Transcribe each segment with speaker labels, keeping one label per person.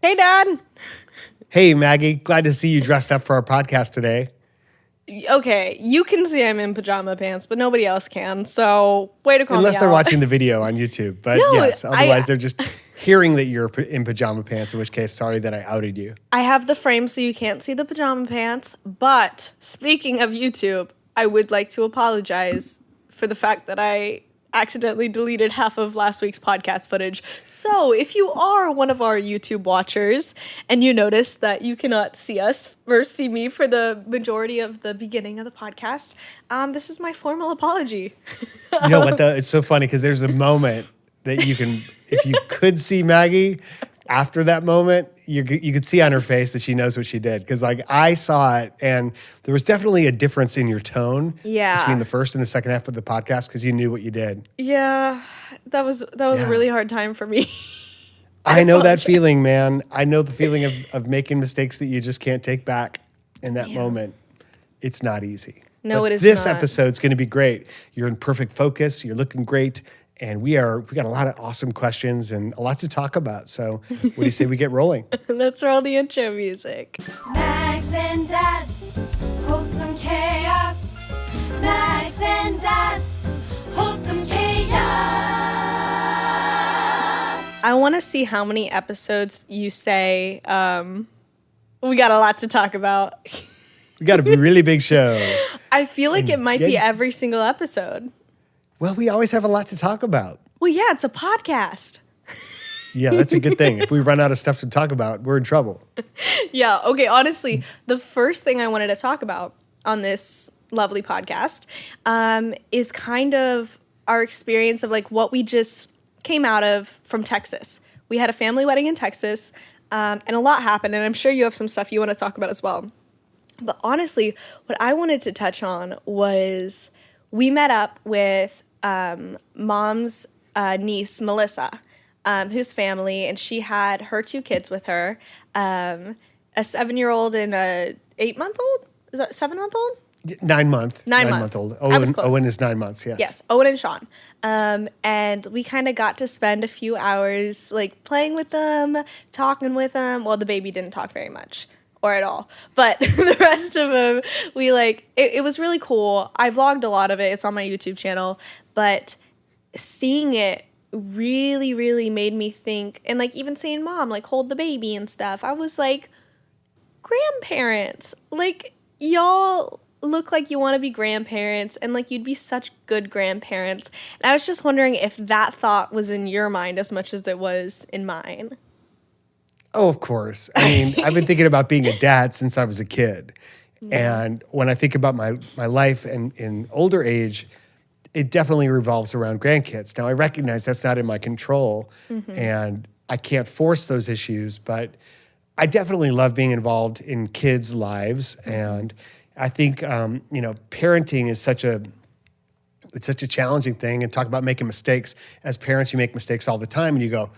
Speaker 1: Hey, Dad.
Speaker 2: Hey, Maggie. Glad to see you dressed up for our podcast today.
Speaker 1: Okay, you can see I'm in pajama pants, but nobody else can. So, way to call me
Speaker 2: Unless they're
Speaker 1: out.
Speaker 2: watching the video on YouTube. But
Speaker 1: No,
Speaker 2: yes, otherwise they're just hearing that you're in pajama pants, in which case, sorry that I outed you.
Speaker 1: I have the frame so you can't see the pajama pants. But speaking of YouTube, I would like to apologize for the fact that I accidentally deleted half of last week's podcast footage. So if you are one of our YouTube watchers and you notice that you cannot see us or see me for the majority of the beginning of the podcast, this is my formal apology.
Speaker 2: You know what, though? It's so funny because there's a moment that you can, if you could see Maggie after that moment, you could see on her face that she knows what she did. Because like I saw it, and there was definitely a difference in your tone between the first and the second half of the podcast because you knew what you did.
Speaker 1: Yeah, that was a really hard time for me.
Speaker 2: I know that feeling, man. I know the feeling of making mistakes that you just can't take back in that moment. It's not easy.
Speaker 1: No,
Speaker 2: but
Speaker 1: it is
Speaker 2: this
Speaker 1: not.
Speaker 2: episode's going to be great. You're in perfect focus. You're looking great. And we got a lot of awesome questions and a lot to talk about. So what do you say we get rolling?
Speaker 1: Let's roll the intro music.
Speaker 3: Mags and Dads, wholesome chaos. Mags and Dads, wholesome chaos.
Speaker 1: I want to see how many episodes you say, we got a lot to talk about.
Speaker 2: We got a really big show.
Speaker 1: I feel like it might be every single episode.
Speaker 2: Well, we always have a lot to talk about.
Speaker 1: Well, yeah, it's a podcast.
Speaker 2: Yeah, that's a good thing. If we run out of stuff to talk about, we're in trouble.
Speaker 1: Yeah, okay, honestly, the first thing I wanted to talk about on this lovely podcast is kind of our experience of like what we just came out of from Texas. We had a family wedding in Texas, and a lot happened, and I'm sure you have some stuff you want to talk about as well. But honestly, what I wanted to touch on was we met up with Mom's niece, Melissa, whose family, and she had her two kids with her, a 7-year-old and a 8-month-old? Is that 7-month-old?
Speaker 2: 9 month.
Speaker 1: 9
Speaker 2: month old.
Speaker 1: I was close.
Speaker 2: Owen is 9 months, yes.
Speaker 1: Yes, Owen and Sean. And we kind of got to spend a few hours like playing with them, talking with them. Well, the baby didn't talk very much or at all, but the rest of them, we like, it was really cool. I vlogged a lot of it. It's on my YouTube channel, but seeing it really, really made me think, and like even seeing Mom like hold the baby and stuff, I was like, grandparents, like y'all look like you want to be grandparents and like you'd be such good grandparents. And I was just wondering if that thought was in your mind as much as it was in mine.
Speaker 2: Oh, of course. I mean, I've been thinking about being a dad since I was a kid. Yeah. And when I think about my life and in older age, it definitely revolves around grandkids. Now, I recognize that's not in my control, and I can't force those issues, but I definitely love being involved in kids' lives. And I think, parenting is such a challenging thing, and talk about making mistakes. As parents, you make mistakes all the time, and you go,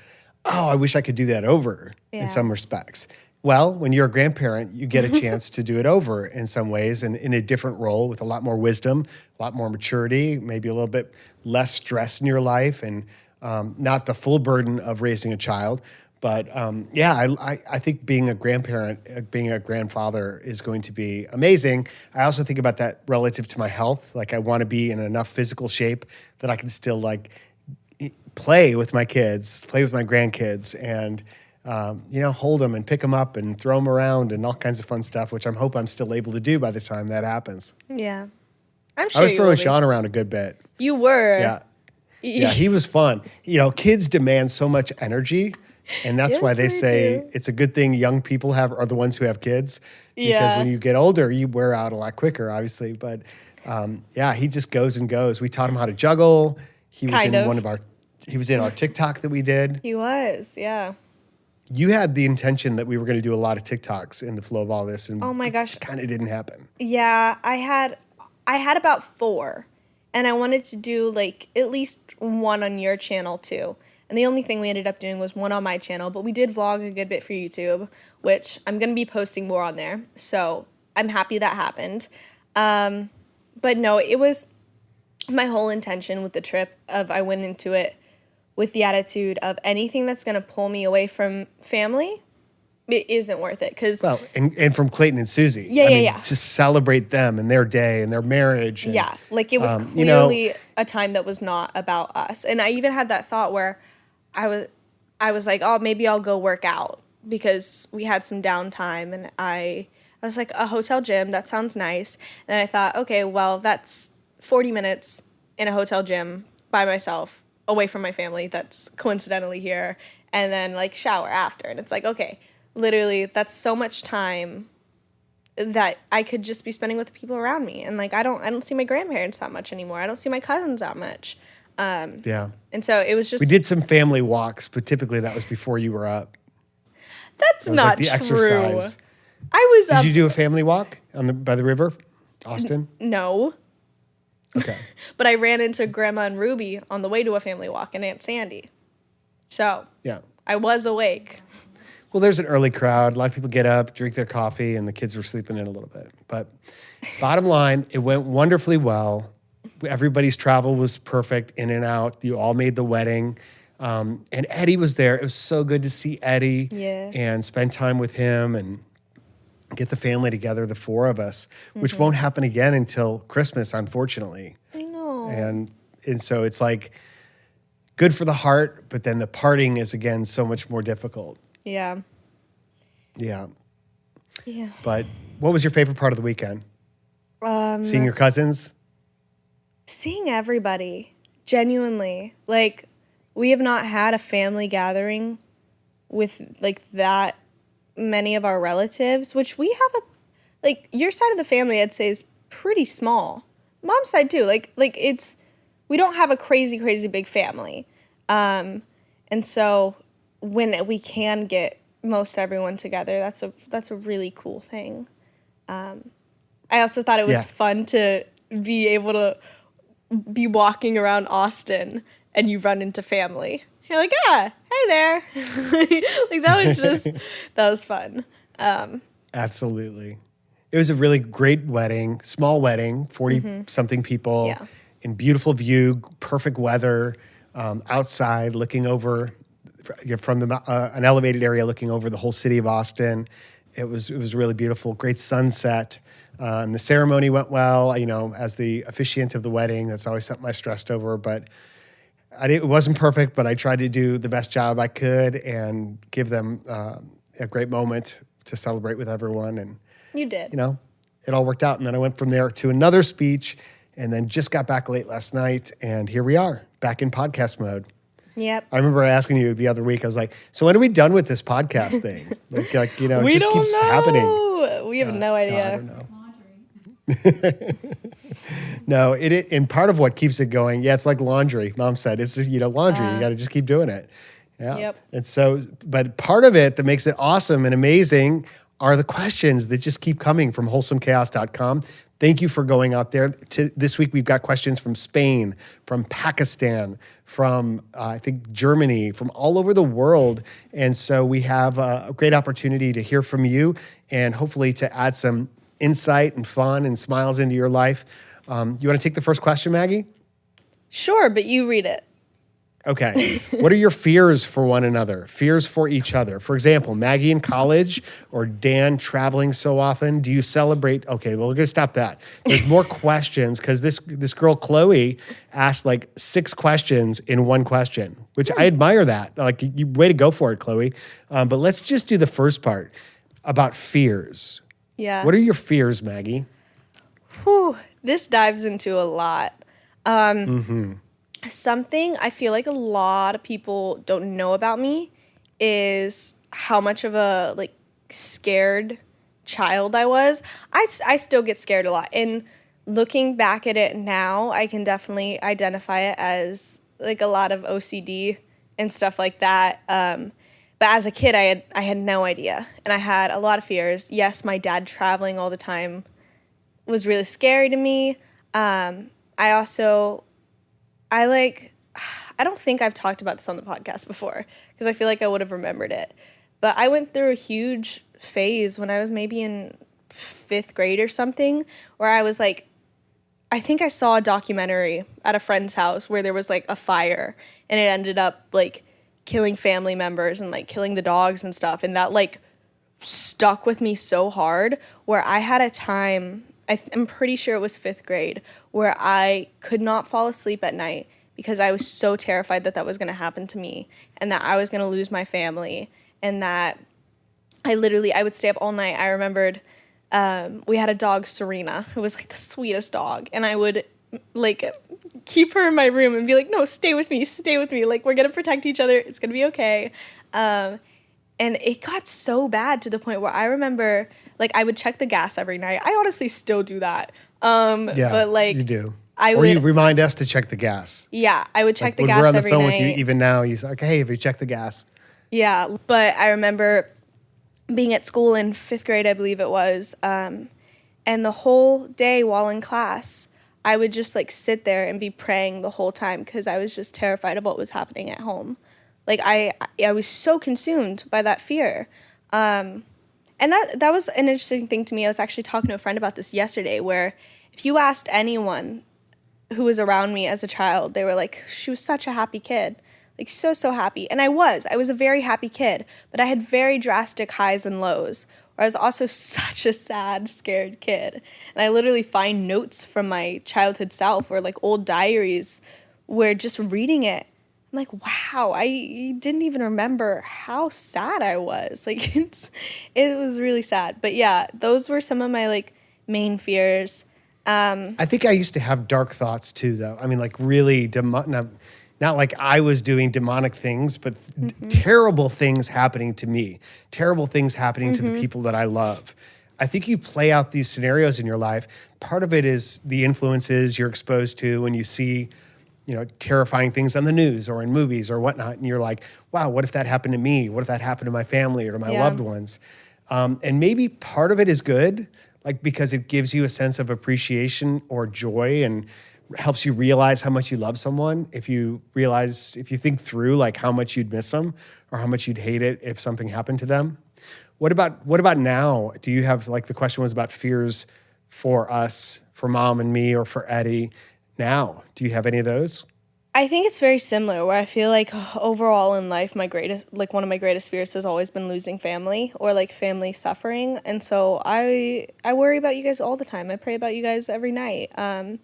Speaker 2: oh, I wish I could do that over in some respects. Well, when you're a grandparent, you get a chance to do it over in some ways and in a different role with a lot more wisdom, a lot more maturity, maybe a little bit less stress in your life, and not the full burden of raising a child. But I think being a grandparent, being a grandfather is going to be amazing. I also think about that relative to my health. Like I want to be in enough physical shape that I can still like play with my kids, play with my grandkids, and hold them and pick them up and throw them around and all kinds of fun stuff, which I'm still able to do by the time that happens.
Speaker 1: Yeah. I'm sure
Speaker 2: I was throwing Sean around a good bit.
Speaker 1: You were.
Speaker 2: Yeah. Yeah, he was fun. Kids demand so much energy, and that's why they say it's a good thing young people are the ones who have kids. Because when you get older, you wear out a lot quicker, obviously. But he just goes and goes. We taught him how to juggle. He was in our TikTok that we did.
Speaker 1: He was, yeah.
Speaker 2: You had the intention that we were going to do a lot of TikToks in the flow of all this, and
Speaker 1: oh my gosh,
Speaker 2: it kind of didn't happen.
Speaker 1: Yeah, I had about 4, and I wanted to do like at least one on your channel too. And the only thing we ended up doing was one on my channel, but we did vlog a good bit for YouTube, which I'm going to be posting more on there. So I'm happy that happened. But no, it was my whole intention with the trip I went into it with the attitude of anything that's going to pull me away from family, it isn't worth it because
Speaker 2: Well, and from Clayton and Susie.
Speaker 1: Yeah,
Speaker 2: I
Speaker 1: yeah,
Speaker 2: mean,
Speaker 1: yeah.
Speaker 2: Just celebrate them and their day and their marriage. And,
Speaker 1: yeah, like it was
Speaker 2: you know,
Speaker 1: clearly a time that was not about us. And I even had that thought where I was like, oh, maybe I'll go work out because we had some downtime, and I was like, a hotel gym, that sounds nice. And then I thought, okay, well, that's 40 minutes in a hotel gym by myself, away from my family that's coincidentally here, and then like shower after. And it's like, okay, literally that's so much time that I could just be spending with the people around me. And like I don't see my grandparents that much anymore. I don't see my cousins that much.
Speaker 2: yeah.
Speaker 1: And so it was just
Speaker 2: We did some family walks, but typically that was before you were up.
Speaker 1: that's
Speaker 2: It was
Speaker 1: not
Speaker 2: like the
Speaker 1: true.
Speaker 2: exercise.
Speaker 1: I was up
Speaker 2: Did you do a family walk by the river, Austin?
Speaker 1: no.
Speaker 2: Okay.
Speaker 1: But I ran into Grandma and Ruby on the way to a family walk and Aunt Sandy. So
Speaker 2: Yeah.
Speaker 1: I was awake.
Speaker 2: Well, there's an early crowd. A lot of people get up, drink their coffee, and the kids were sleeping in a little bit. But bottom line, it went wonderfully well. Everybody's travel was perfect, in and out. You all made the wedding. And Eddie was there. It was so good to see Eddie
Speaker 1: Yeah.
Speaker 2: and spend time with him and get the family together, the four of us, which won't happen again until Christmas, unfortunately.
Speaker 1: I know.
Speaker 2: And so it's like good for the heart, but then the parting is again so much more difficult.
Speaker 1: Yeah.
Speaker 2: Yeah.
Speaker 1: Yeah.
Speaker 2: But what was your favorite part of the weekend? Seeing your cousins?
Speaker 1: Seeing everybody, genuinely. Like, we have not had a family gathering with, like, that many of our relatives, which we have like, your side of the family, I'd say, is pretty small. Mom's side, too. Like we don't have a crazy, crazy big family. And so when we can get most everyone together, that's a really cool thing. I also thought it was fun to be able to be walking around Austin and you run into family. You're like, hey there. Like that was fun.
Speaker 2: Absolutely. It was a really great wedding, small wedding, 40 something people in beautiful view, perfect weather, outside looking over from an elevated area looking over the whole city of Austin. It was really beautiful, great sunset. And the ceremony went well. You know, as the officiant of the wedding, that's always something I stressed over, but it wasn't perfect, but I tried to do the best job I could and give them a great moment to celebrate with everyone. And,
Speaker 1: You did.
Speaker 2: you know, it all worked out. And then I went from there to another speech and then just got back late last night. And here we are, back in podcast mode.
Speaker 1: Yep.
Speaker 2: I remember asking you the other week, I was like, so when are we done with this podcast thing? like you know, it just keeps happening.
Speaker 1: We have no idea.
Speaker 2: I don't know. No, and part of what keeps it going, it's like laundry. Mom said it's just, laundry. You got to just keep doing it. Yeah.
Speaker 1: Yep.
Speaker 2: And so, but part of it that makes it awesome and amazing are the questions that just keep coming from wholesomechaos.com. Thank you for going out there. This week we've got questions from Spain, from Pakistan, from I think Germany, from all over the world. And so we have a great opportunity to hear from you and hopefully to add some insight and fun and smiles into your life. You want to take the first question, Maggie?
Speaker 1: Sure, but you read it.
Speaker 2: Okay. What are your fears for one another? Fears for each other? For example, Maggie in college or Dan traveling so often. Do you celebrate? Okay, well, we're going to stop that. There's more questions because this girl, Chloe, asked like 6 questions in one question, which I admire that. Like, way to go for it, Chloe. But let's just do the first part about fears.
Speaker 1: Yeah.
Speaker 2: What are your fears, Maggie?
Speaker 1: Whew, this dives into a lot. Something I feel like a lot of people don't know about me is how much of a scared child I was. I still get scared a lot. And looking back at it now, I can definitely identify it as like a lot of OCD and stuff like that. But as a kid, I had no idea, and I had a lot of fears. Yes, my dad traveling all the time was really scary to me. I don't think I've talked about this on the podcast before because I feel like I would have remembered it. But I went through a huge phase when I was maybe in 5th grade or something where I was like, I think I saw a documentary at a friend's house where there was like a fire and it ended up like killing family members and like killing the dogs and stuff. And that like stuck with me so hard, where I had a time, I'm pretty sure it was 5th grade, where I could not fall asleep at night because I was so terrified that that was going to happen to me and that I was going to lose my family, and that I would stay up all night. I remembered we had a dog, Serena, who was like the sweetest dog, and I would like keep her in my room and be like, no, stay with me, like, we're gonna protect each other, it's gonna be okay. And it got so bad to the point where I remember, like, I would check the gas every night. I honestly still do that.
Speaker 2: Yeah,
Speaker 1: But like,
Speaker 2: you do.
Speaker 1: I
Speaker 2: Or
Speaker 1: would,
Speaker 2: you remind us to check the gas.
Speaker 1: yeah, I would check the
Speaker 2: When
Speaker 1: gas
Speaker 2: we're on the
Speaker 1: every
Speaker 2: phone
Speaker 1: night.
Speaker 2: with you, even now, you say, okay, hey, have you checked the gas?
Speaker 1: Yeah, but I remember being at school in 5th grade, I believe it was, and the whole day while in class, I would just like sit there and be praying the whole time because I was just terrified of what was happening at home. Like I was so consumed by that fear. And that was an interesting thing to me. I was actually talking to a friend about this yesterday, where if you asked anyone who was around me as a child, they were like, she was such a happy kid. Like, so happy. And I was a very happy kid, but I had very drastic highs and lows. I was also such a sad, scared kid. And I literally find notes from my childhood self, or like old diaries, where just reading it, I'm like, wow, I didn't even remember how sad I was. Like, it was really sad. But yeah, those were some of my like main fears.
Speaker 2: I think I used to have dark thoughts too, though. I mean, like really, not like I was doing demonic things, but terrible things happening to me, terrible things happening to the people that I love. I think you play out these scenarios in your life. Part of it is the influences you're exposed to when you see, terrifying things on the news or in movies or whatnot. And you're like, wow, what if that happened to me? What if that happened to my family or to my loved ones? And maybe part of it is good, like because it gives you a sense of appreciation or joy and helps you realize how much you love someone. If you think through like how much you'd miss them or how much you'd hate it if something happened to them. What about now? Do you have, like, the question was about fears for us, for mom and me, or for Eddie now? Do you have any of those?
Speaker 1: I think it's very similar, where I feel like overall in life, one of my greatest fears has always been losing family, or like family suffering. And so I worry about you guys all the time. I pray about you guys every night. And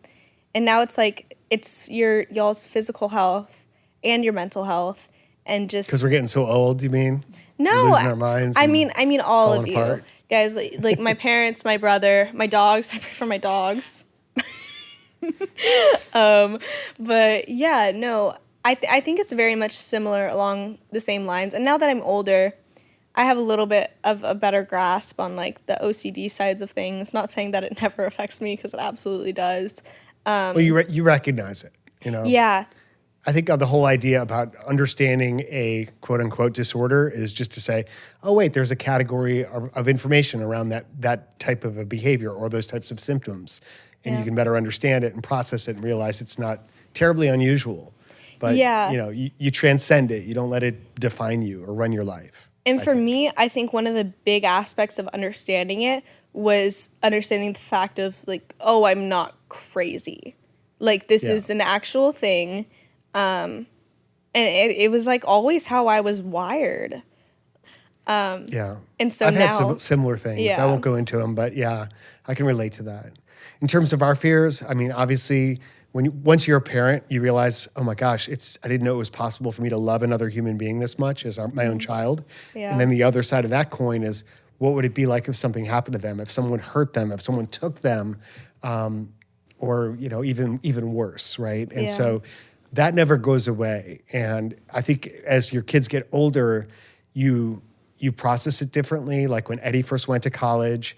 Speaker 1: now it's like, it's y'all's physical health and your mental health, and just
Speaker 2: Because we're getting so old, you mean?
Speaker 1: no,
Speaker 2: We're losing our minds.
Speaker 1: I mean all of
Speaker 2: falling
Speaker 1: you
Speaker 2: apart.
Speaker 1: guys, like my parents, my brother, my dogs. I pray for my dogs. But yeah, no, I think it's very much similar along the same lines. And now that I'm older, I have a little bit of a better grasp on like the OCD sides of things. Not saying that it never affects me, because it absolutely does.
Speaker 2: Well, you recognize it,
Speaker 1: Yeah.
Speaker 2: I think the whole idea about understanding a quote unquote disorder is just to say, oh wait, there's a category of information around that type of a behavior or those types of symptoms. And you can better understand it and process it and realize it's not terribly unusual. But you transcend it. You don't let it define you or run your life.
Speaker 1: And for me, I think one of the big aspects of understanding it was understanding the fact of like, oh, I'm not crazy. Like, this is an actual thing. And it was like always how I was wired.
Speaker 2: Yeah.
Speaker 1: And so
Speaker 2: I've
Speaker 1: now,
Speaker 2: had some similar things.
Speaker 1: Yeah.
Speaker 2: I won't go into them, but yeah, I can relate to that. In terms of our fears, I mean, obviously, once you're a parent, you realize, oh my gosh, I didn't know it was possible for me to love another human being this much as my own child.
Speaker 1: Yeah.
Speaker 2: And then the other side of that coin is, what would it be like if something happened to them, if someone hurt them, if someone took them, or even worse, right? And so that never goes away. And I think as your kids get older, you process it differently. Like when Eddie first went to college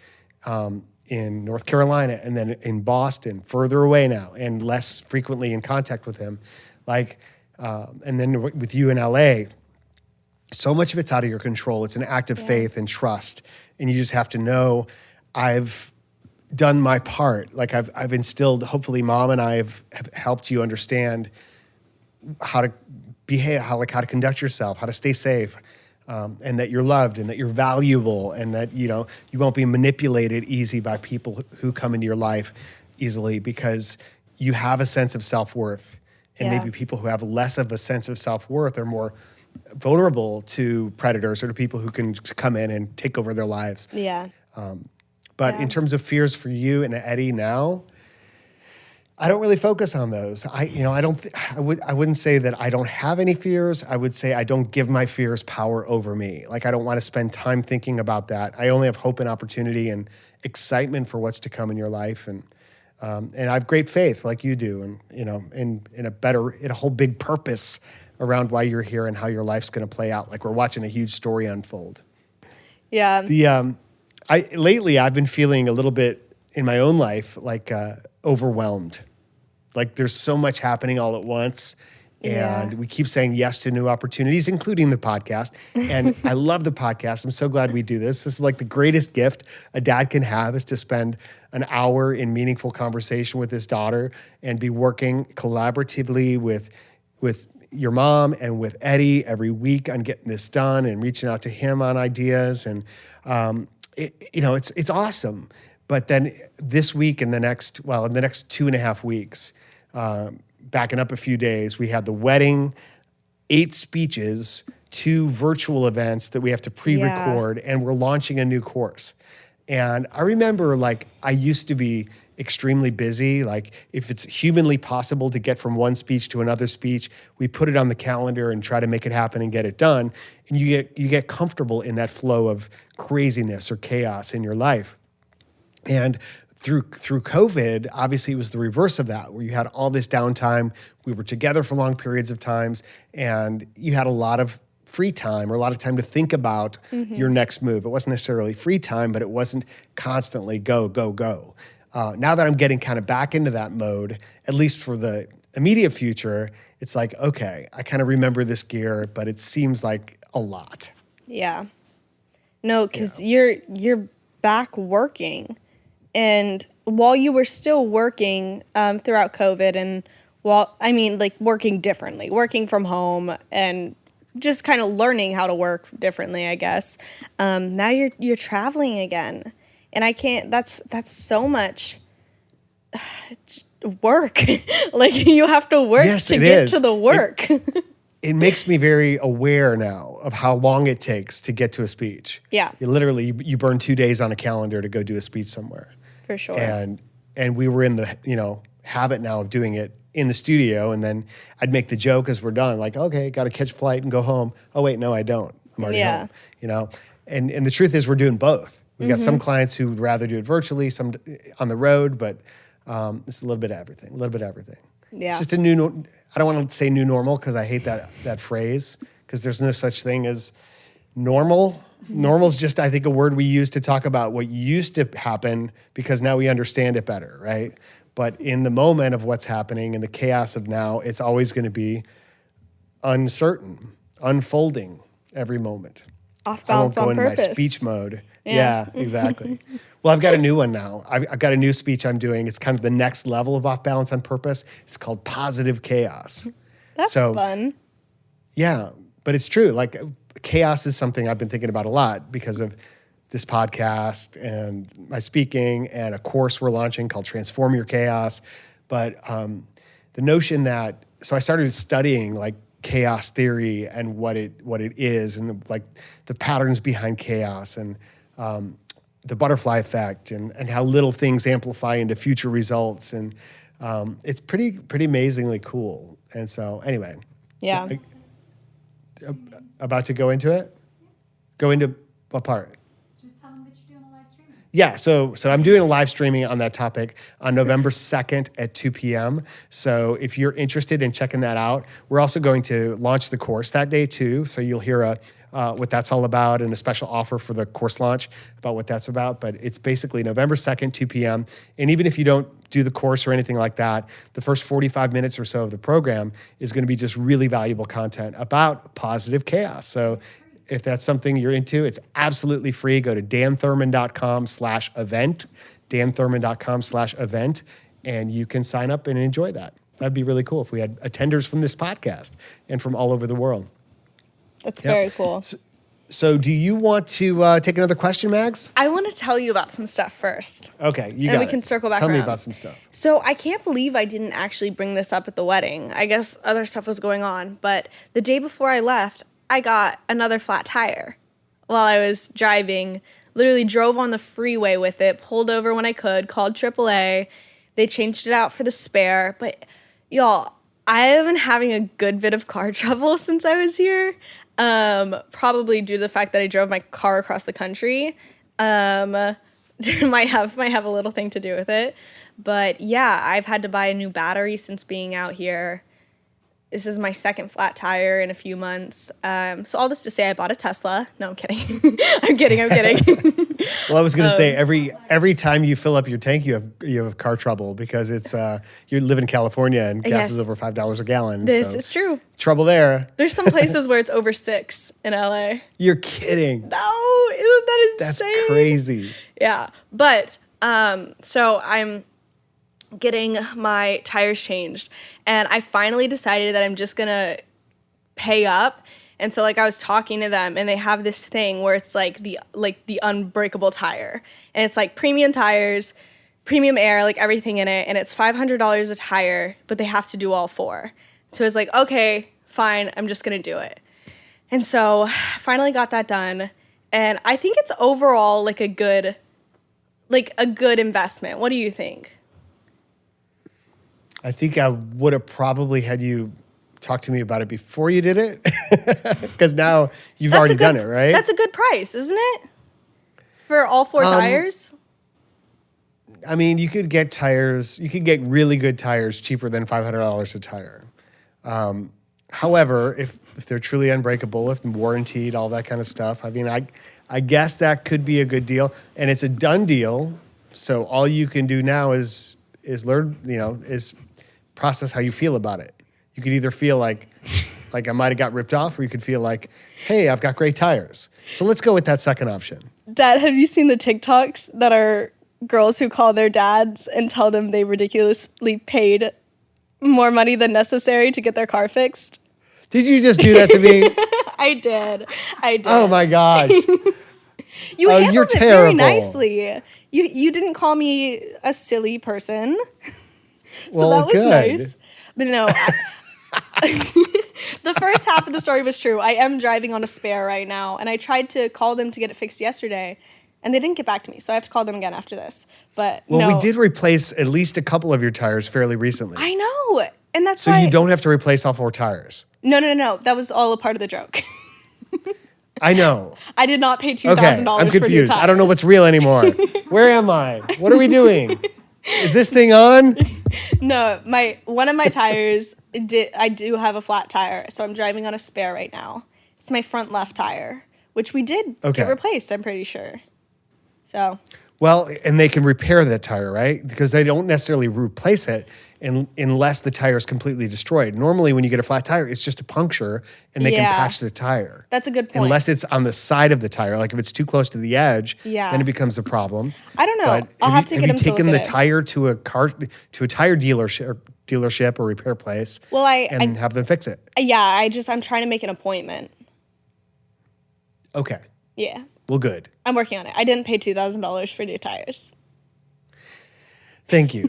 Speaker 2: in North Carolina, and then in Boston, further away now, and less frequently in contact with him. And then with you in LA, so much of it's out of your control. It's an act of faith and trust. And you just have to know, I've done my part. Like I've instilled, hopefully mom and I have helped you understand how to behave, how to conduct yourself, how to stay safe, and that you're loved and that you're valuable, and that, you won't be manipulated easy by people who come into your life easily, because you have a sense of self-worth. And maybe people who have less of a sense of self-worth are more vulnerable to predators or to people who can just come in and take over their lives.
Speaker 1: Yeah.
Speaker 2: But in terms of fears for you and Eddie now, I don't really focus on those. I wouldn't say that I don't have any fears. I would say I don't give my fears power over me. Like I don't want to spend time thinking about that. I only have hope and opportunity and excitement for what's to come in your life, and I have great faith, like you do, and in a whole big purpose around why you're here and how your life's going to play out. Like we're watching a huge story unfold.
Speaker 1: Yeah.
Speaker 2: Lately I've been feeling a little bit in my own life like overwhelmed. Like there's so much happening all at once. And we keep saying yes to new opportunities, including the podcast. And I love the podcast. I'm so glad we do this. This is like the greatest gift a dad can have, is to spend an hour in meaningful conversation with his daughter and be working collaboratively with your mom and with Eddie every week on getting this done and reaching out to him on ideas. And, it's awesome. But then this week in the next 2.5 weeks, backing up a few days, we had the wedding, 8 speeches, 2 virtual events that we have to pre-record, and we're launching a new course. And I remember, like, I used to be extremely busy. Like, if it's humanly possible to get from one speech to another speech, we put it on the calendar and try to make it happen and get it done. And you get comfortable in that flow of craziness or chaos in your life. And through COVID, obviously it was the reverse of that, where you had all this downtime. We were together for long periods of times, and you had a lot of free time, or a lot of time to think about your next move. It wasn't necessarily free time, but it wasn't constantly go, go, go. Now that I'm getting kind of back into that mode, at least for the immediate future, it's like, okay, I kind of remember this gear, but it seems like a lot.
Speaker 1: Yeah. No, because you're back working. And while you were still working throughout COVID, and working differently, working from home and just kind of learning how to work differently, I guess. Now you're traveling again, and I can't. That's so much work. Like you have to work to get to the work.
Speaker 2: It makes me very aware now of how long it takes to get to a speech.
Speaker 1: Yeah,
Speaker 2: you burn 2 days on a calendar to go do a speech somewhere.
Speaker 1: For sure.
Speaker 2: And we were in the habit now of doing it in the studio, and then I'd make the joke as we're done, like, okay, got to catch a flight and go home. Oh wait, no, I don't. I'm already home. And the truth is, we're doing both. We've got some clients who would rather do it virtually, some on the road, but it's a little bit of everything. Yeah. It's just a new. I don't want to say new normal because I hate that phrase, because there's no such thing as normal. Normal is just, I think, a word we use to talk about what used to happen, because now we understand it better, right? But in the moment of what's happening, in the chaos of now, it's always going to be uncertain, unfolding every moment.
Speaker 1: Off balance on purpose.
Speaker 2: I won't go into my speech mode. Yeah, exactly. Well, I've got a new one now. I've got a new speech I'm doing. It's kind of the next level of off balance on purpose. It's called Positive Chaos.
Speaker 1: That's fun.
Speaker 2: Yeah, but it's true. Like, chaos is something I've been thinking about a lot because of this podcast and my speaking and a course we're launching called Transform Your Chaos. But the notion that, so I started studying like chaos theory and what it is, and like the patterns behind chaos, and the butterfly effect, and how little things amplify into future results. And it's pretty amazingly cool. And so anyway.
Speaker 1: Yeah.
Speaker 2: About to go into it? Go into what part?
Speaker 3: Just tell them that you're doing a live streaming.
Speaker 2: Yeah, so I'm doing a live streaming on that topic on November 2nd at 2 p.m. So if you're interested in checking that out, we're also going to launch the course that day too. So you'll hear what that's all about, and a special offer for the course launch about what that's about. But it's basically November 2nd, 2 p.m. And even if you don't do the course or anything like that, the first 45 minutes or so of the program is going to be just really valuable content about positive chaos. So if that's something you're into, it's absolutely free. Go to danthurman.com/event, danthurman.com/event, and you can sign up and enjoy that. That'd be really cool if we had attenders from this podcast and from all over the world.
Speaker 1: That's very cool.
Speaker 2: So do you want to take another question, Mags?
Speaker 1: I want to tell you about some stuff first.
Speaker 2: Okay, you got it.
Speaker 1: And we can circle back around.
Speaker 2: Tell me about some stuff.
Speaker 1: So I can't believe I didn't actually bring this up at the wedding. I guess other stuff was going on. But the day before I left, I got another flat tire while I was driving. Literally drove on the freeway with it, pulled over when I could, called AAA. They changed it out for the spare. But y'all, I have been having a good bit of car trouble since I was here. Probably due to the fact that I drove my car across the country. might have a little thing to do with it. But yeah, I've had to buy a new battery since being out here. This is my second flat tire in a few months. So all this to say, I bought a Tesla. No, I'm kidding. I'm kidding.
Speaker 2: Well, I was going to say every time you fill up your tank, you have car trouble because it's you live in California and gas is over $5 a gallon.
Speaker 1: This is true.
Speaker 2: Trouble there.
Speaker 1: There's some places where it's over $6 in LA.
Speaker 2: You're kidding.
Speaker 1: No, isn't that insane?
Speaker 2: That's crazy.
Speaker 1: Yeah, but so I'm getting my tires changed, and I finally decided that I'm just gonna pay up. And so like I was talking to them, and they have this thing where it's like the Unbreakable Tire, and it's like premium tires, premium air, like everything in it, and it's $500 a tire, but they have to do all 4. So it's like, okay, fine, I'm just gonna do it. And so finally got that done, and I think it's overall like a good investment. What do you think?
Speaker 2: I think I would have probably had you talk to me about it before you did it, because now you've already done it, right?
Speaker 1: That's a good price, isn't it? For all 4 tires?
Speaker 2: I mean, you could get really good tires cheaper than $500 a tire. However, if they're truly unbreakable, if warranted, all that kind of stuff, I mean, I guess that could be a good deal, and it's a done deal. So all you can do now is learn, is process how you feel about it. You could either feel like I might have got ripped off, or you could feel like, hey, I've got great tires. So let's go with that second option.
Speaker 1: Dad, have you seen the TikToks that are girls who call their dads and tell them they ridiculously paid more money than necessary to get their car fixed?
Speaker 2: Did you just do that to me?
Speaker 1: I did.
Speaker 2: Oh my gosh.
Speaker 1: You handled
Speaker 2: you're
Speaker 1: it
Speaker 2: terrible.
Speaker 1: very nicely. You didn't call me a silly person. So that was
Speaker 2: good.
Speaker 1: nice. But no, the first half of the story was true. I am driving on a spare right now, and I tried to call them to get it fixed yesterday, and they didn't get back to me. So I have to call them again after this. But
Speaker 2: we did replace at least a couple of your tires fairly recently.
Speaker 1: I know, and that's
Speaker 2: so
Speaker 1: why
Speaker 2: you don't have to replace all 4 tires.
Speaker 1: No. That was all a part of the joke.
Speaker 2: I know.
Speaker 1: I did not pay $2,000
Speaker 2: I'm
Speaker 1: for new
Speaker 2: confused.
Speaker 1: tires.
Speaker 2: I don't know what's real anymore. Where am I? What are we doing? Is this thing on?
Speaker 1: No, one of my tires I do have a flat tire, so I'm driving on a spare right now. It's my front left tire, which we did get replaced, I'm pretty sure. So.
Speaker 2: Well, and they can repair that tire, right? Because they don't necessarily replace it unless the tire is completely destroyed. Normally, when you get a flat tire, it's just a puncture, and they can patch the tire.
Speaker 1: That's a good point.
Speaker 2: Unless it's on the side of the tire, like if it's too close to the edge, then it becomes a problem.
Speaker 1: I don't know.
Speaker 2: But
Speaker 1: I'll have to get them to look at it.
Speaker 2: Have you taken the tire to a tire dealership or repair place? And have them fix it?
Speaker 1: Yeah, I'm trying to make an appointment.
Speaker 2: Okay.
Speaker 1: Yeah.
Speaker 2: Well, good.
Speaker 1: I'm working on it. I didn't pay $2,000 for new tires.
Speaker 2: Thank you.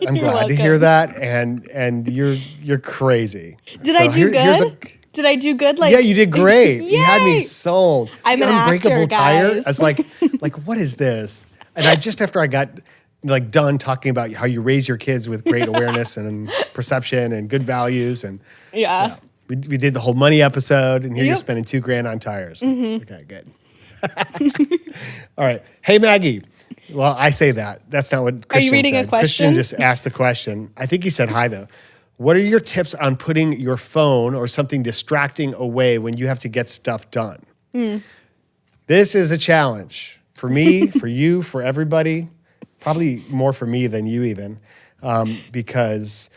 Speaker 2: I'm glad to hear that, and you're crazy.
Speaker 1: Did I do good? Did I do good? Like,
Speaker 2: yeah, you did great. You had me sold.
Speaker 1: I'm an
Speaker 2: Unbreakable
Speaker 1: actor,
Speaker 2: Tire.
Speaker 1: guys.
Speaker 2: I was like, what is this? And after I got done talking about how you raise your kids with great awareness and perception and good values, and we did the whole money episode, and here you're spending $2,000 on tires. Mm-hmm. Okay, good. All right. Hey, Maggie. Well, I say that. That's not what Christian said.
Speaker 1: Are you reading a question?
Speaker 2: Christian just asked the question. I think he said hi, though. What are your tips on putting your phone or something distracting away when you have to get stuff done? This is a challenge for me, for you, for everybody. Probably more for me than you even, because,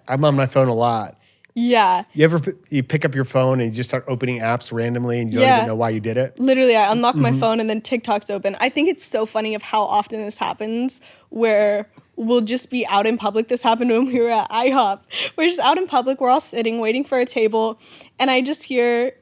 Speaker 2: I'm on my phone a lot.
Speaker 1: Yeah.
Speaker 2: You pick up your phone and you just start opening apps randomly and you don't even know why you did it?
Speaker 1: Literally, I unlock my phone and then TikTok's open. I think it's so funny of how often this happens where we'll just be out in public. This happened when we were at IHOP. We're just out in public. We're all sitting, waiting for a table. And I just hear,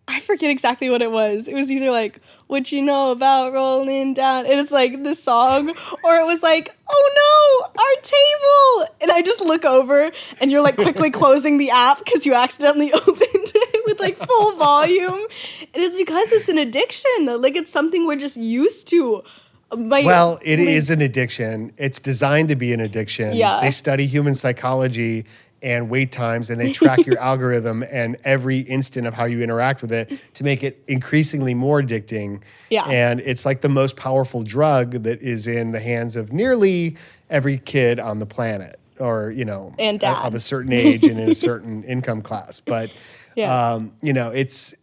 Speaker 1: I forget exactly what it was. It was either like, what you know about rolling down, and it's like this song, or it was like, oh no, our table. And I just look over and you're like quickly closing the app because you accidentally opened it with like full volume. And it's because it's an addiction. Like it's something we're just used to.
Speaker 2: Well, it is an addiction. It's designed to be an addiction.
Speaker 1: Yeah.
Speaker 2: They study human psychology and wait times, and they track your algorithm and every instant of how you interact with it to make it increasingly more addicting.
Speaker 1: Yeah.
Speaker 2: And it's like the most powerful drug that is in the hands of nearly every kid on the planet, or, you know,
Speaker 1: And dad.
Speaker 2: of a certain age and in a certain income class. But,
Speaker 1: Yeah.
Speaker 2: you know, it's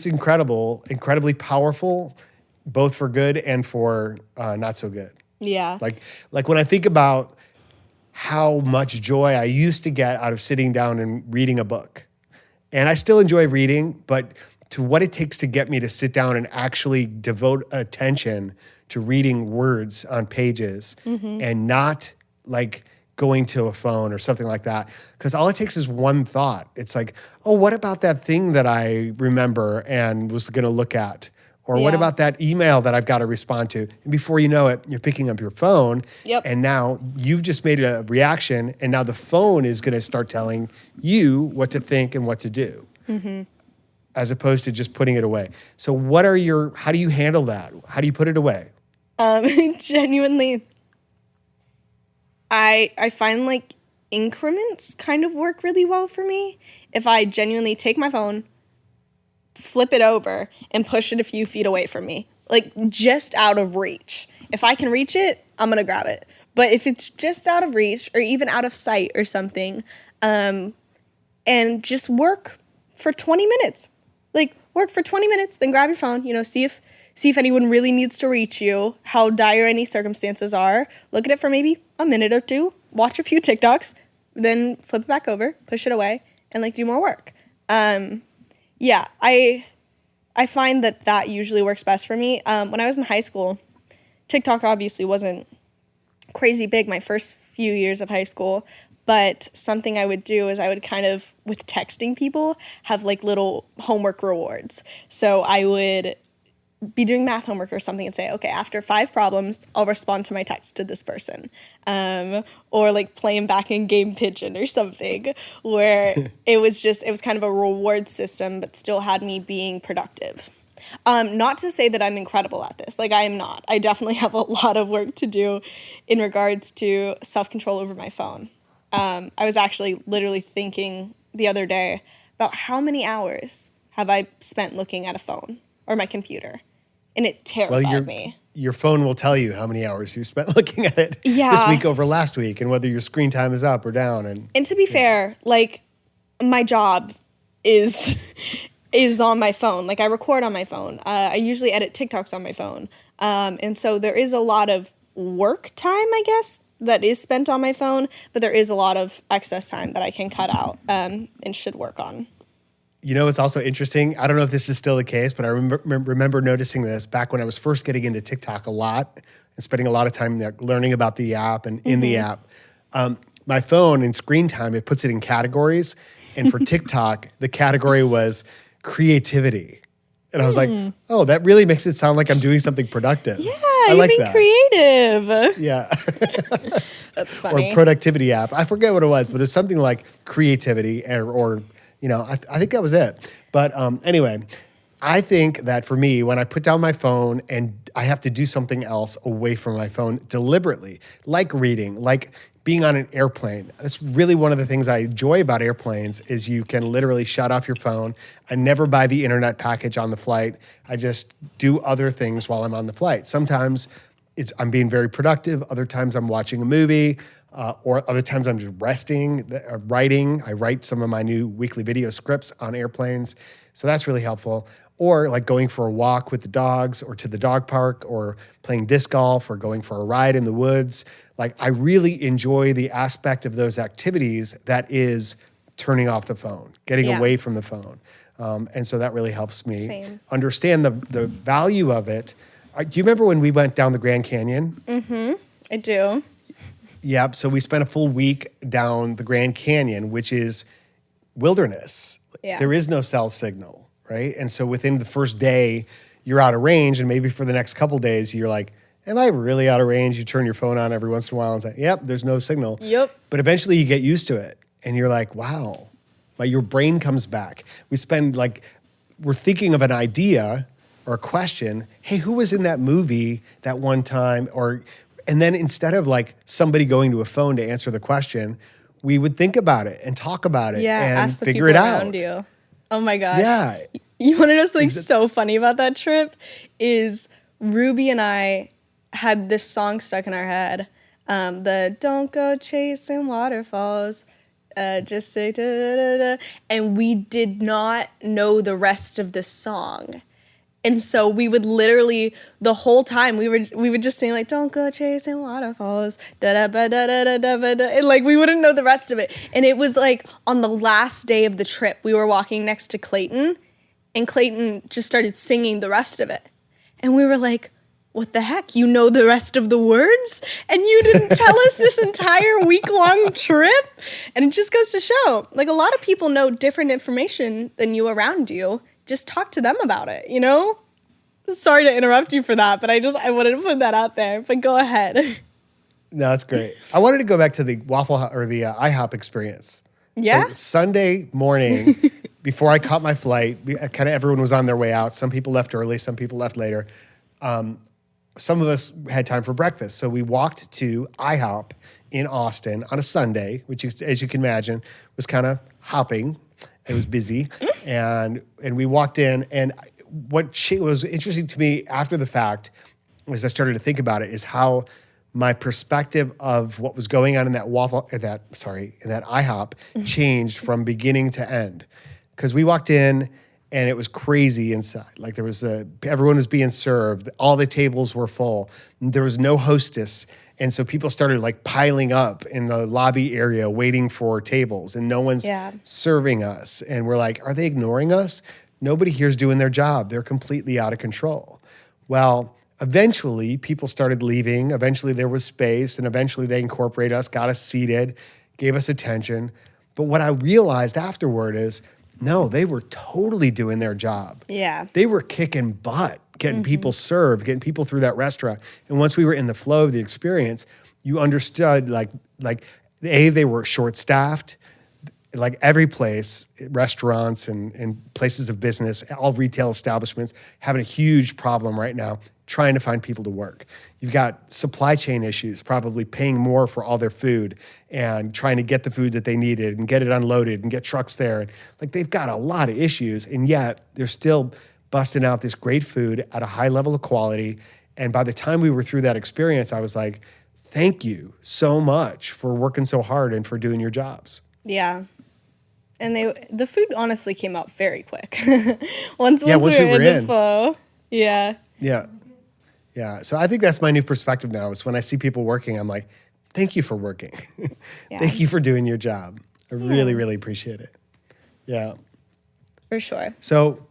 Speaker 2: incredibly powerful, both for good and for not so good.
Speaker 1: Yeah.
Speaker 2: Like when I think about how much joy I used to get out of sitting down and reading a book. And I still enjoy reading, but to what it takes to get me to sit down and actually devote attention to reading words on pages and not like going to a phone or something like that. Because all it takes is one thought. It's like, oh, what about that thing that I remember and was going to look at? Or what
Speaker 1: Yeah.
Speaker 2: about that email that I've got to respond to? And before you know it, you're picking up your phone.
Speaker 1: Yep.
Speaker 2: And now you've just made a reaction. And now the phone is going to start telling you what to think and what to do, as opposed to just putting it away. So how do you handle that? How do you put it away?
Speaker 1: Genuinely, I find like increments kind of work really well for me. If I genuinely take my phone, flip it over, and push it a few feet away from me, like just out of reach. If I can reach it, I'm gonna grab it. But if it's just out of reach or even out of sight or something, and just work for 20 minutes. Like work for 20 minutes, then grab your phone, you know, see if anyone really needs to reach you, how dire any circumstances are. Look at it for maybe a minute or two, watch a few TikToks, then flip it back over, push it away, and like do more work. Yeah, I find that usually works best for me. When I was in high school, TikTok obviously wasn't crazy big my first few years of high school, but something I would do is I would kind of, with texting people, have like little homework rewards. So I would be doing math homework or something and say, okay, after 5 problems, I'll respond to my text to this person. Or like playing back in Game Pigeon or something, where it was kind of a reward system, but still had me being productive. Not to say that I'm incredible at this. Like, I am not. I definitely have a lot of work to do in regards to self-control over my phone. I was actually literally thinking the other day about how many hours have I spent looking at a phone or my computer. And it terrified me.
Speaker 2: Your phone will tell you how many hours you spent looking at it
Speaker 1: Yeah.
Speaker 2: this week over last week, and whether your screen time is up or down.
Speaker 1: And to be fair, like, my job is on my phone. Like, I record on my phone. I usually edit TikToks on my phone. And so there is a lot of work time, I guess, that is spent on my phone, but there is a lot of excess time that I can cut out and should work on.
Speaker 2: You know, it's also interesting. I don't know if this is still the case, but I remember noticing this back when I was first getting into TikTok a lot and spending a lot of time learning about the app and in the app. My phone in screen time, it puts it in categories. And for TikTok, the category was creativity. And I was like, oh, that really makes it sound like I'm doing something productive.
Speaker 1: Yeah,
Speaker 2: I
Speaker 1: you're
Speaker 2: like
Speaker 1: being
Speaker 2: that.
Speaker 1: creative.
Speaker 2: Yeah.
Speaker 1: That's funny.
Speaker 2: Or productivity app. I forget what it was, but it was something like creativity or you know, I think that was it. But anyway, I think that for me, when I put down my phone and I have to do something else away from my phone deliberately, like reading, like being on an airplane. That's really one of the things I enjoy about airplanes is you can literally shut off your phone. I never buy the internet package on the flight. I just do other things while I'm on the flight. Sometimes I'm being very productive. Other times I'm watching a movie. Or other times I'm just resting, writing. I write some of my new weekly video scripts on airplanes. So that's really helpful. Or like going for a walk with the dogs or to the dog park or playing disc golf or going for a ride in the woods. Like I really enjoy the aspect of those activities that is turning off the phone, getting away from the phone. And so that really helps me understand the value of it. Do you remember when we went down the Grand Canyon?
Speaker 1: Mm-hmm. I do.
Speaker 2: Yep. So we spent a full week down the Grand Canyon, which is wilderness.
Speaker 1: Yeah.
Speaker 2: There is no cell signal, right? And so within the first day, you're out of range, and maybe for the next couple days, you're like, am I really out of range? You turn your phone on every once in a while and say, yep, there's no signal.
Speaker 1: Yep.
Speaker 2: But eventually you get used to it, and you're like, wow, like your brain comes back. We're thinking of an idea or a question. Hey, who was in that movie that one time? And then instead of like somebody going to a phone to answer the question, we would think about it and talk about it
Speaker 1: Yeah,
Speaker 2: and
Speaker 1: ask the
Speaker 2: figure
Speaker 1: people
Speaker 2: it out.
Speaker 1: around you. Oh my gosh.
Speaker 2: Yeah.
Speaker 1: You want to know something so funny about that trip? Is Ruby and I had this song stuck in our head. The "Don't go chasing waterfalls, just say da da da da," and we did not know the rest of the song. And so we would literally the whole time we would just sing like "Don't go chasing waterfalls," da da ba da da da da ba da, and like we wouldn't know the rest of it. And it was like on the last day of the trip, we were walking next to Clayton, and Clayton just started singing the rest of it, and we were like, "What the heck? You know the rest of the words, and you didn't tell us this entire week-long trip?" And it just goes to show, like a lot of people know different information than you around you. Just talk to them about it, you know? Sorry to interrupt you for that, but I wanted to put that out there. But go ahead.
Speaker 2: No, that's great. I wanted to go back to the IHOP experience.
Speaker 1: Yeah?
Speaker 2: So Sunday morning, before I caught my flight, kind of everyone was on their way out. Some people left early, some people left later. Some of us had time for breakfast. So we walked to IHOP in Austin on a Sunday, which, as you can imagine, was kind of hopping. It was busy. And we walked in, and what was interesting to me after the fact, as I started to think about it, is how my perspective of what was going on in that IHOP changed from beginning to end. Because we walked in and it was crazy inside. Like everyone was being served. All the tables were full. There was no hostess. And so people started like piling up in the lobby area waiting for tables, and no one's serving us. And we're like, are they ignoring us? Nobody here's doing their job. They're completely out of control. Well, eventually people started leaving. Eventually there was space, and eventually they incorporated us, got us seated, gave us attention. But what I realized afterward is, no, they were totally doing their job.
Speaker 1: Yeah.
Speaker 2: They were kicking butt, getting people served, getting people through that restaurant. And once we were in the flow of the experience, you understood like they were short-staffed. Like every place, restaurants and places of business, all retail establishments, having a huge problem right now trying to find people to work. You've got supply chain issues, probably paying more for all their food and trying to get the food that they needed and get it unloaded and get trucks there. And like they've got a lot of issues, and yet they're still busting out this great food at a high level of quality. And by the time we were through that experience, I was like, thank you so much for working so hard and for doing your jobs.
Speaker 1: Yeah. And the food honestly came out very quick. once we were in the flow. Yeah.
Speaker 2: Yeah. Yeah. So I think that's my new perspective now, is when I see people working, I'm like, thank you for working. Thank you for doing your job. I really, really appreciate it. Yeah.
Speaker 1: For sure.
Speaker 2: So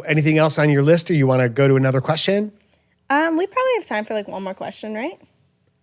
Speaker 2: anything else on your list, or you want to go to another question?
Speaker 1: We probably have time for like one more question, right?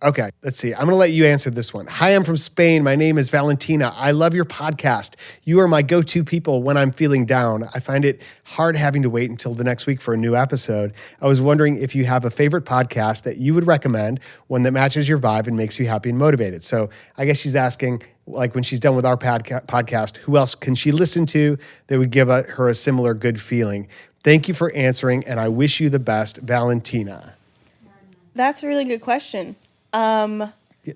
Speaker 2: Okay, let's see. I'm going to let you answer this one. Hi, I'm from Spain. My name is Valentina. I love your podcast. You are my go-to people when I'm feeling down. I find it hard having to wait until the next week for a new episode. I was wondering if you have a favorite podcast that you would recommend, one that matches your vibe and makes you happy and motivated. So I guess she's asking, like when she's done with our podcast, who else can she listen to that would give her a similar good feeling? Thank you for answering, and I wish you the best, Valentina.
Speaker 1: That's a really good question.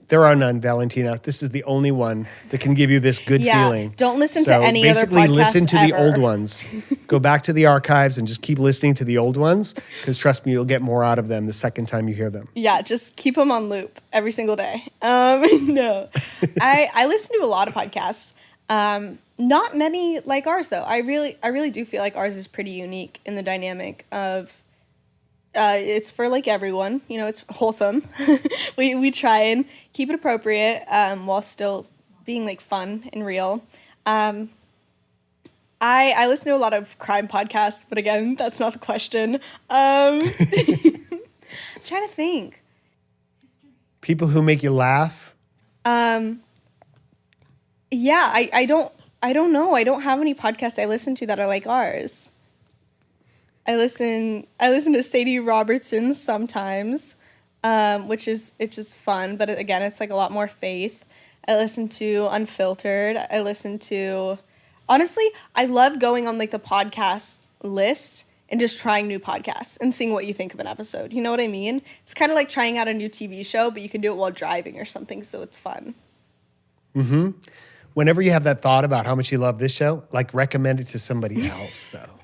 Speaker 2: There are none, Valentina. This is the only one that can give you this good feeling.
Speaker 1: Don't listen to any other podcasts
Speaker 2: basically listen to the
Speaker 1: ever.
Speaker 2: old ones. Go back to the archives and just keep listening to the old ones, because trust me, you'll get more out of them the second time you hear them.
Speaker 1: Yeah, just keep them on loop every single day. No, I listen to a lot of podcasts. Not many like ours though. I really do feel like ours is pretty unique in the dynamic of. It's for like everyone, you know, it's wholesome. we try and keep it appropriate while still being like fun and real. I listen to a lot of crime podcasts, but again, that's not the question. I'm trying to think.
Speaker 2: People who make you laugh?
Speaker 1: Yeah, I don't know. I don't have any podcasts I listen to that are like ours. I listen to Sadie Robertson sometimes, it's just fun, but again, it's like a lot more faith. I listen to Unfiltered. Honestly, I love going on like the podcast list and just trying new podcasts and seeing what you think of an episode. You know what I mean? It's kind of like trying out a new TV show, but you can do it while driving or something, so it's fun.
Speaker 2: Whenever you have that thought about how much you love this show, like recommend it to somebody else, though.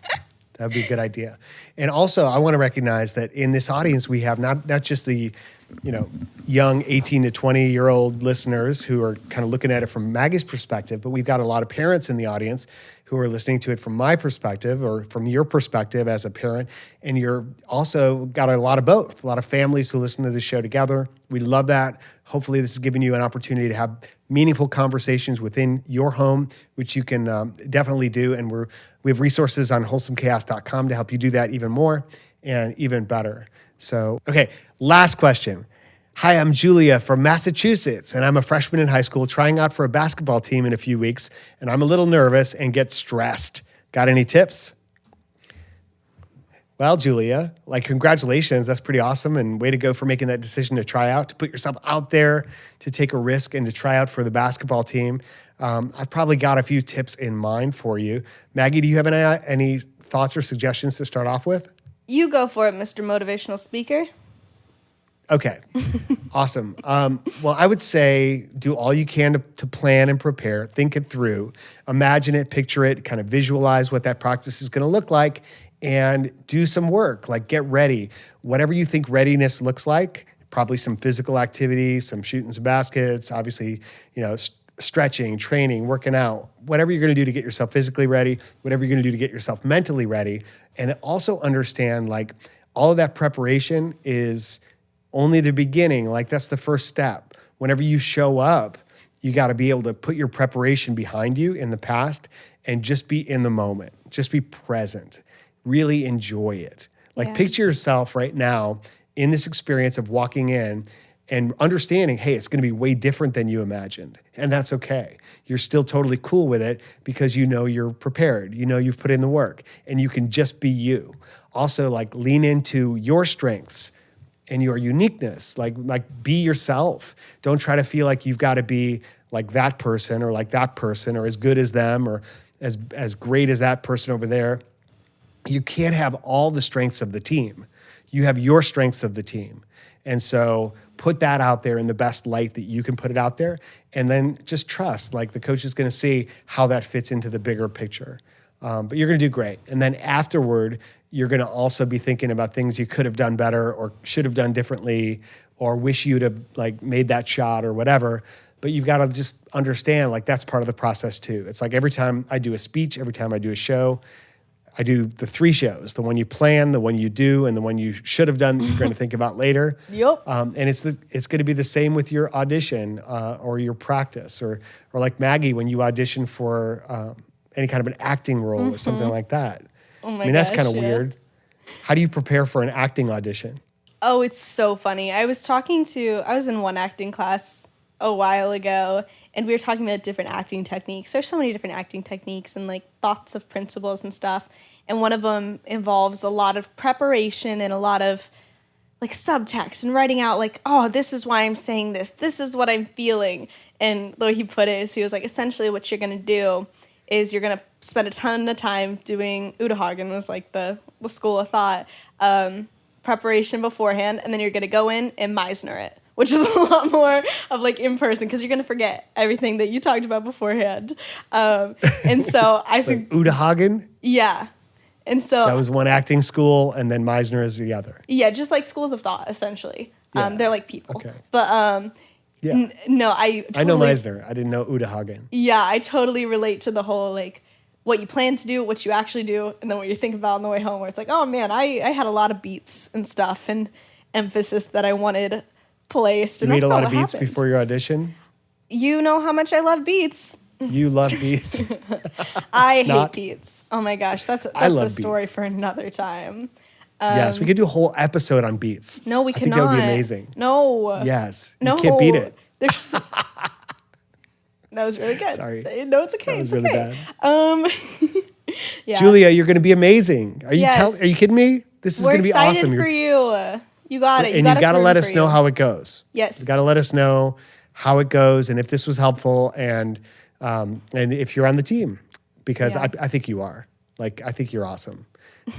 Speaker 2: That would be a good idea. And also, I want to recognize that in this audience, we have not just the, young 18 to 20-year-old listeners who are kind of looking at it from Maggie's perspective, but we've got a lot of parents in the audience who are listening to it from my perspective or from your perspective as a parent. And you're also got a lot of both, a lot of families who listen to this show together. We love that. Hopefully this is giving you an opportunity to have meaningful conversations within your home, which you can definitely do. And we have resources on wholesomechaos.com to help you do that even more and even better. So, okay, last question. Hi, I'm Julia from Massachusetts, and I'm a freshman in high school trying out for a basketball team in a few weeks, and I'm a little nervous and get stressed. Got any tips? Well, Julia, congratulations. That's pretty awesome, and way to go for making that decision to try out, to put yourself out there, to take a risk and to try out for the basketball team. I've probably got a few tips in mind for you. Maggie, do you have any thoughts or suggestions to start off with?
Speaker 1: You go for it, Mr. Motivational Speaker.
Speaker 2: Okay, awesome. Well, I would say do all you can to plan and prepare, think it through, imagine it, picture it, kind of visualize what that practice is going to look like, and do some work, get ready. Whatever you think readiness looks like, probably some physical activity, some shooting some baskets, obviously, stretching, training, working out, whatever you're going to do to get yourself physically ready, whatever you're going to do to get yourself mentally ready. And also understand all of that preparation is only the beginning. That's the first step. Whenever you show up, you got to be able to put your preparation behind you in the past and just be in the moment. Just be present. Really enjoy it. Picture yourself right now in this experience of walking in and understanding, hey, it's going to be way different than you imagined. And that's okay. You're still totally cool with it because you're prepared. You've put in the work and you can just be you. Also, lean into your strengths and your uniqueness. Be yourself. Don't try to feel like you've got to be like that person or as good as them or as great as that person over there. You can't have all the strengths of the team. You have your strengths of the team. And so put that out there in the best light that you can put it out there. And then just trust, the coach is going to see how that fits into the bigger picture. But you're going to do great. And then afterward, you're going to also be thinking about things you could have done better or should have done differently or wish you'd have made that shot or whatever. But you've got to just understand that's part of the process too. It's every time I do a speech, every time I do a show, I do the 3 shows, the one you plan, the one you do, and the one you should have done that you're going to think about later.
Speaker 1: Yep.
Speaker 2: And it's going to be the same with your audition or your practice or like Maggie when you audition for any kind of an acting role or something like that.
Speaker 1: Oh my
Speaker 2: that's
Speaker 1: gosh,
Speaker 2: kind of
Speaker 1: yeah.
Speaker 2: weird. How do you prepare for an acting audition?
Speaker 1: Oh, it's so funny. I was in one acting class a while ago, and we were talking about different acting techniques. There's so many different acting techniques and thoughts of principles and stuff. And one of them involves a lot of preparation and a lot of subtext and writing out oh, this is why I'm saying this. This is what I'm feeling. And the way he put it is he was essentially what you're going to do is you're going to spend a ton of time doing, Uta Hagen was the school of thought, preparation beforehand, and then you're going to go in and Misner it, which is a lot more of in person because you're going to forget everything that you talked about beforehand. And so I think
Speaker 2: Uta Hagen?
Speaker 1: Yeah. And so
Speaker 2: that was one acting school and then Misner is the other.
Speaker 1: Yeah, just schools of thought, essentially.
Speaker 2: Yeah.
Speaker 1: They're people.
Speaker 2: Okay.
Speaker 1: But
Speaker 2: yeah.
Speaker 1: No, I totally,
Speaker 2: I know Misner. I didn't know Uta Hagen.
Speaker 1: Yeah, I totally relate to the whole what you plan to do, what you actually do, and then what you think about on the way home where it's oh man, I had a lot of beats and stuff and emphasis that I wanted placed.
Speaker 2: You
Speaker 1: And
Speaker 2: made
Speaker 1: that's
Speaker 2: a lot
Speaker 1: not
Speaker 2: of
Speaker 1: what
Speaker 2: beats
Speaker 1: happened.
Speaker 2: before your audition?
Speaker 1: You know how much I love beats.
Speaker 2: You love beats.
Speaker 1: I hate beats. Oh my gosh, that's
Speaker 2: love
Speaker 1: a story
Speaker 2: beats.
Speaker 1: for another time.
Speaker 2: Yes, we could do a whole episode on beats.
Speaker 1: No, we
Speaker 2: I
Speaker 1: cannot.
Speaker 2: think that would be amazing.
Speaker 1: No.
Speaker 2: Yes.
Speaker 1: No.
Speaker 2: You can't beat it.
Speaker 1: There's. That was really good.
Speaker 2: Sorry.
Speaker 1: No, it's okay.
Speaker 2: That was
Speaker 1: It's
Speaker 2: really
Speaker 1: okay.
Speaker 2: bad.
Speaker 1: Yeah.
Speaker 2: Julia, you're going to be amazing. Are you
Speaker 1: Yes.
Speaker 2: Are you kidding me? This is
Speaker 1: We're
Speaker 2: going to be
Speaker 1: excited
Speaker 2: awesome.
Speaker 1: for you. You got it.
Speaker 2: And you got to
Speaker 1: room
Speaker 2: let
Speaker 1: for
Speaker 2: us know
Speaker 1: you.
Speaker 2: how it goes.
Speaker 1: Yes.
Speaker 2: You got to let us know how it goes and if this was helpful and if you're on the team, because
Speaker 1: Yeah.
Speaker 2: I think you are. Like, I think you're awesome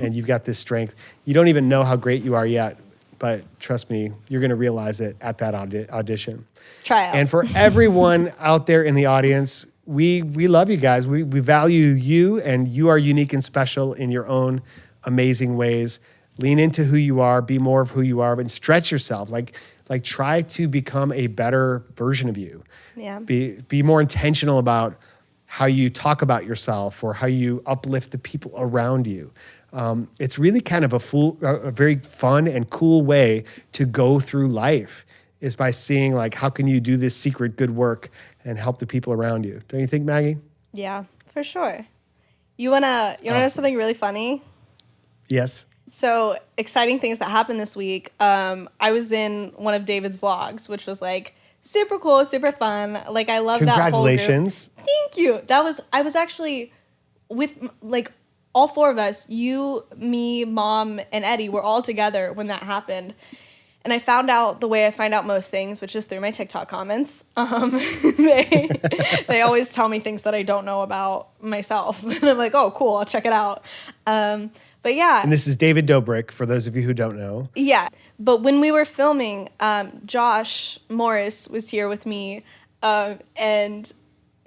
Speaker 2: and you've got this strength. You don't even know how great you are yet, but trust me, you're going to realize it at that audition.
Speaker 1: Try out.
Speaker 2: And for everyone out there in the audience, we love you guys. We value you, and you are unique and special in your own amazing ways. Lean into who you are, be more of who you are, and stretch yourself. Like try to become a better version of you.
Speaker 1: Yeah.
Speaker 2: Be more intentional about how you talk about yourself or how you uplift the people around you. It's really kind of a very fun and cool way to go through life, is by seeing like how can you do this secret good work and help the people around you. Don't you think, Maggie?
Speaker 1: Yeah, for sure. You wanna know something really funny?
Speaker 2: Yes.
Speaker 1: So, exciting things that happened this week. I was in one of David's vlogs, which was like super cool, super fun. Like, I love that whole group.
Speaker 2: Congratulations.
Speaker 1: Thank you. I was actually with like all four of us, you, me, Mom, and Eddie were all together when that happened. And I found out the way I find out most things, which is through my TikTok comments. They always tell me things that I don't know about myself. And I'm like, oh, cool, I'll check it out. But yeah.
Speaker 2: And this is David Dobrik, for those of you who don't know.
Speaker 1: Yeah. But when we were filming, Josh Morris was here with me. And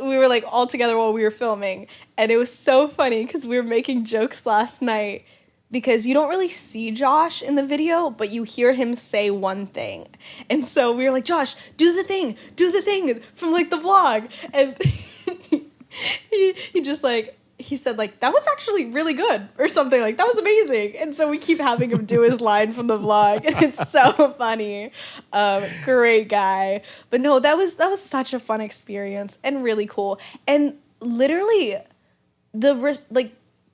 Speaker 1: we were like all together while we were filming. And it was so funny because we were making jokes last night. Because you don't really see Josh in the video, but you hear him say one thing. And so we were like, Josh, do the thing from like the vlog. And he just like, he said like, that was actually really good or something, like that was amazing. And so we keep having him do his line from the vlog, and it's so funny. Great guy. But no, that was such a fun experience and really cool. And literally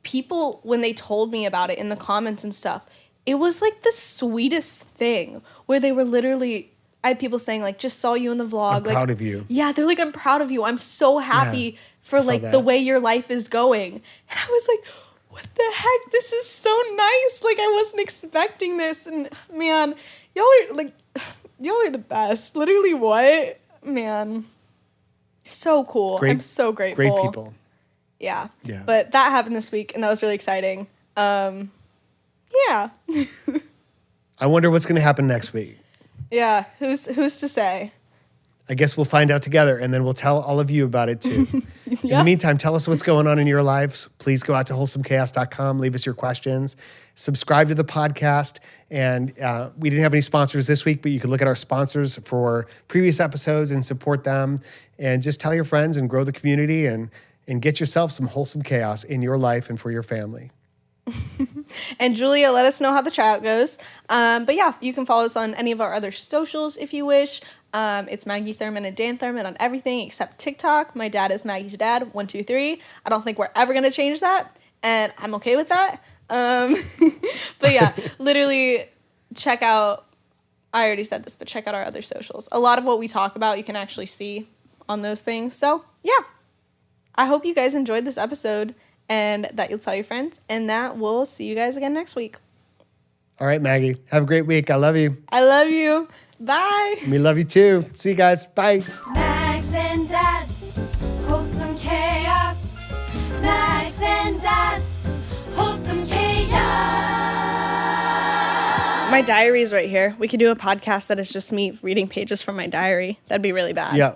Speaker 1: people, when they told me about it in the comments and stuff, it was like the sweetest thing, where they were literally, I had people saying like, just saw you in the vlog.
Speaker 2: I'm proud of you.
Speaker 1: Yeah, they're like, I'm proud of you. I'm so happy for like the way your life is going. And I was like, what the heck? This is so nice. Like, I wasn't expecting this. And man, y'all are the best. Literally, what? Man, so cool. I'm so grateful.
Speaker 2: Great people.
Speaker 1: Yeah.
Speaker 2: Yeah.
Speaker 1: But that happened this week, and that was really exciting. Yeah.
Speaker 2: I wonder what's going to happen next week.
Speaker 1: Yeah. Who's to say?
Speaker 2: I guess we'll find out together, and then we'll tell all of you about it too. In the meantime, tell us what's going on in your lives. Please go out to wholesomechaos.com, leave us your questions, subscribe to the podcast. And we didn't have any sponsors this week, but you can look at our sponsors for previous episodes and support them. And just tell your friends and grow the community and get yourself some wholesome chaos in your life and for your family.
Speaker 1: And Julia, let us know how the tryout goes. But yeah, you can follow us on any of our other socials if you wish. It's Maggie Thurman and Dan Thurman on everything except TikTok. My dad is Maggie's dad, 123. I don't think we're ever going to change that, and I'm okay with that. But yeah, literally check out, I already said this, but check out our other socials. A lot of what we talk about you can actually see on those things. So yeah, I hope you guys enjoyed this episode and that you'll tell your friends, and that we'll see you guys again next week.
Speaker 2: All right, Maggie. Have a great week. I love you.
Speaker 1: I love you. Bye.
Speaker 2: We love you too. See you guys. Bye.
Speaker 3: Mags and Dads, wholesome chaos. Mags and Dads, wholesome chaos.
Speaker 1: My diary is right here. We could do a podcast that is just me reading pages from my diary. That'd be really bad.
Speaker 2: Yeah.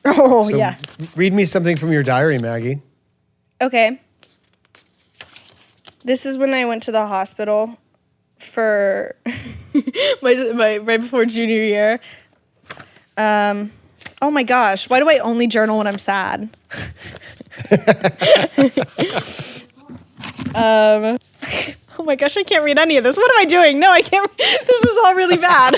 Speaker 1: Oh,
Speaker 2: So
Speaker 1: yeah.
Speaker 2: read me something from your diary, Maggie.
Speaker 1: Okay. This is when I went to the hospital for my right before junior year. Oh my gosh, why do I only journal when I'm sad? Oh my gosh, I can't read any of this. What am I doing? No, I can't. This is all really bad.